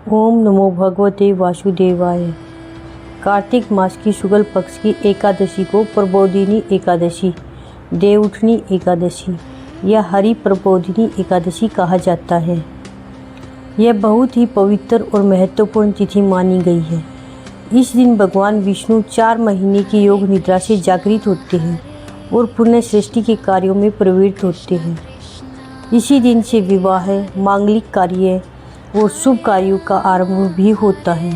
ओम नमो भगवते वासुदेवाय। कार्तिक मास की शुक्ल पक्ष की एकादशी को प्रबोधिनी एकादशी, देवउठनी एकादशी या हरि प्रबोधिनी एकादशी कहा जाता है। यह बहुत ही पवित्र और महत्वपूर्ण तिथि मानी गई है। इस दिन भगवान विष्णु 4 महीने की योग निद्रा से जागृत होते हैं और पुण्य सृष्टि के कार्यों में प्रवृत्त होते हैं। इसी दिन से विवाह, मांगलिक कार्य और शुभ कार्यों का आरंभ भी होता है।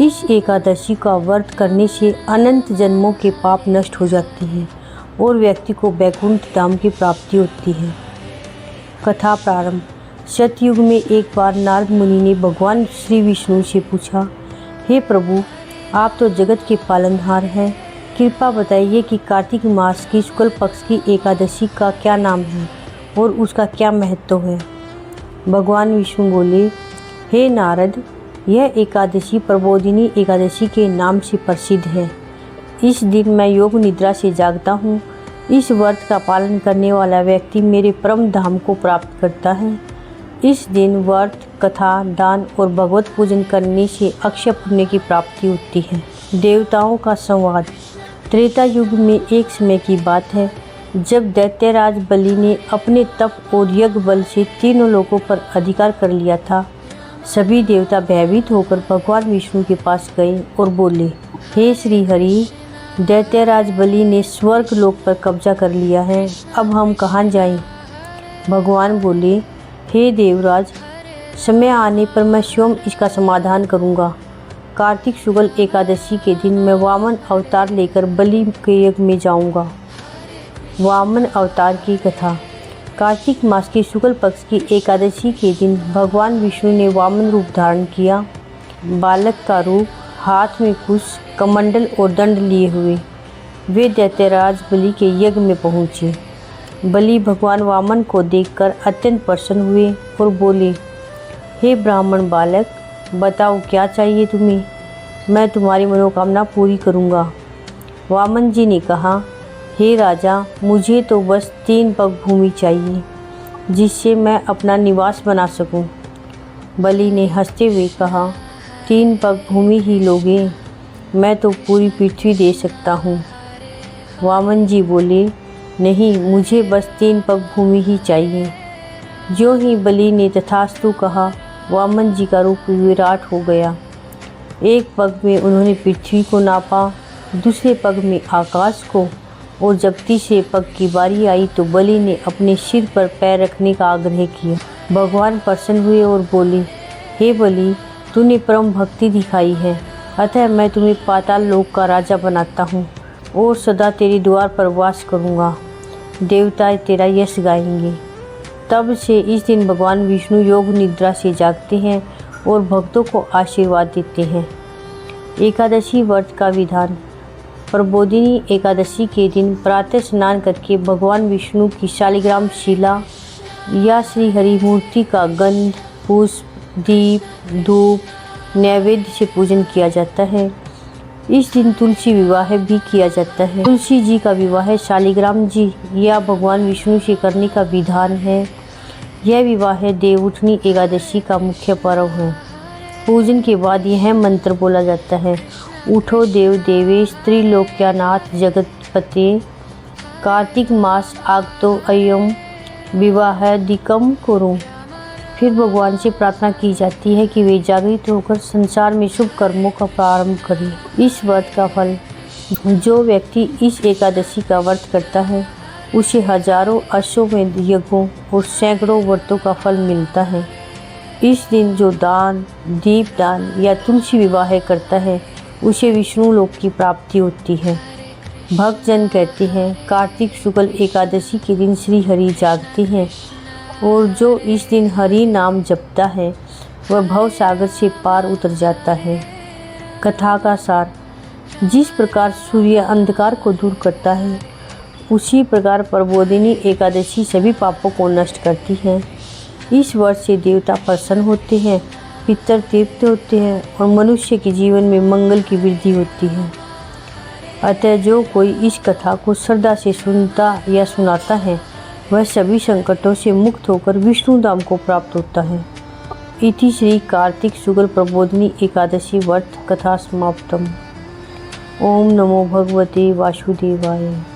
इस एकादशी का व्रत करने से अनंत जन्मों के पाप नष्ट हो जाते हैं और व्यक्ति को वैकुंठ धाम की प्राप्ति होती है। कथा प्रारंभ। सतयुग में एक बार नारद मुनि ने भगवान श्री विष्णु से पूछा, हे प्रभु, आप तो जगत के पालनहार हैं, कृपा बताइए कि कार्तिक मास की शुक्ल पक्ष की एकादशी का क्या नाम है और उसका क्या महत्व है। भगवान विष्णु बोले, हे नारद, यह एकादशी प्रबोधिनी एकादशी के नाम से प्रसिद्ध है। इस दिन मैं योग निद्रा से जागता हूँ। इस व्रत का पालन करने वाला व्यक्ति मेरे परम धाम को प्राप्त करता है। इस दिन व्रत, कथा, दान और भगवत पूजन करने से अक्षय पुण्य की प्राप्ति होती है। देवताओं का संवाद। त्रेता युग में एक समय की बात है जब दैत्यराज बलि ने अपने तप और यज्ञ बल से तीनों लोकों पर अधिकार कर लिया था। सभी देवता भयभीत होकर भगवान विष्णु के पास गए और बोले, हे श्री हरि, दैत्यराज बलि ने स्वर्ग लोक पर कब्जा कर लिया है, अब हम कहाँ जाएं? भगवान बोले, हे देवराज, समय आने पर मैं स्वयं इसका समाधान करूँगा। कार्तिक शुक्ल एकादशी के दिन मैं वामन अवतार लेकर बलि के यज्ञ में जाऊँगा। वामन अवतार की कथा। कार्तिक मास की शुक्ल पक्ष की एकादशी के दिन भगवान विष्णु ने वामन रूप धारण किया। बालक का रूप, हाथ में कुश, कमंडल और दंड लिए हुए वे दैत्यराज बलि के यज्ञ में पहुँचे। बलि भगवान वामन को देखकर अत्यंत प्रसन्न हुए और बोले, हे ब्राह्मण बालक, बताओ क्या चाहिए तुम्हें, मैं तुम्हारी मनोकामना पूरी करूँगा। वामन जी ने कहा, हे राजा, मुझे तो बस 3 पग भूमि चाहिए जिससे मैं अपना निवास बना सकूं। बलि ने हंसते हुए कहा, 3 पग भूमि ही लोगे, मैं तो पूरी पृथ्वी दे सकता हूं। वामन जी बोले, नहीं, मुझे बस 3 पग भूमि ही चाहिए। ज्यों ही बलि ने तथास्तु कहा, वामन जी का रूप विराट हो गया। एक पग में उन्होंने पृथ्वी को नापा, दूसरे पग में आकाश को, और जब तीसरे पग की बारी आई तो बलि ने अपने सिर पर पैर रखने का आग्रह किया। भगवान प्रसन्न हुए और बोले, हे बलि, तूने परम भक्ति दिखाई है, अतः मैं तुम्हें पाताल लोक का राजा बनाता हूँ और सदा तेरे द्वार पर वास करूँगा। देवता तेरा यश गाएंगे। तब से इस दिन भगवान विष्णु योग निद्रा से जागते हैं और भक्तों को आशीर्वाद देते हैं। एकादशी व्रत का विधान। प्रबोधिनी एकादशी के दिन प्रातः स्नान करके भगवान विष्णु की शालिग्राम शिला या श्री हरि मूर्ति का गंध, पुष्प, दीप, धूप, नैवेद्य से पूजन किया जाता है। इस दिन तुलसी विवाह भी किया जाता है। तुलसी जी का विवाह शालिग्राम जी या भगवान विष्णु से करने का विधान है। यह विवाह देवउठनी एकादशी का मुख्य पर्व है। पूजन के बाद यह मंत्र बोला जाता है, उठो देव देवेश त्रिलोक्यानाथ जगतपते, कार्तिक मास आगतो अयम विवाहादिकम कुरु। फिर भगवान से प्रार्थना की जाती है कि वे जागृत होकर संसार में शुभ कर्मों का प्रारंभ करें। इस व्रत का फल। जो व्यक्ति इस एकादशी का व्रत करता है उसे हजारों अश्वमेध यज्ञों और सैकड़ों व्रतों का फल मिलता है। इस दिन जो दान, दीपदान या तुलसी विवाह करता है उसे विष्णु लोक की प्राप्ति होती है। भक्तजन कहते हैं, कार्तिक शुक्ल एकादशी के दिन श्री हरि जागते हैं और जो इस दिन हरि नाम जपता है वह भव सागर से पार उतर जाता है। कथा का सार। जिस प्रकार सूर्य अंधकार को दूर करता है उसी प्रकार प्रबोधिनी एकादशी सभी पापों को नष्ट करती है। इस वर्ष से देवता प्रसन्न होते हैं, पितर तृप्त होते हैं और मनुष्य के जीवन में मंगल की वृद्धि होती है। अतः जो कोई इस कथा को श्रद्धा से सुनता या सुनाता है वह सभी संकटों से मुक्त होकर विष्णु धाम को प्राप्त होता है। इति श्री कार्तिक शुक्ल प्रबोधिनी एकादशी व्रत कथा समाप्तम। ओम नमो भगवते वासुदेवाय।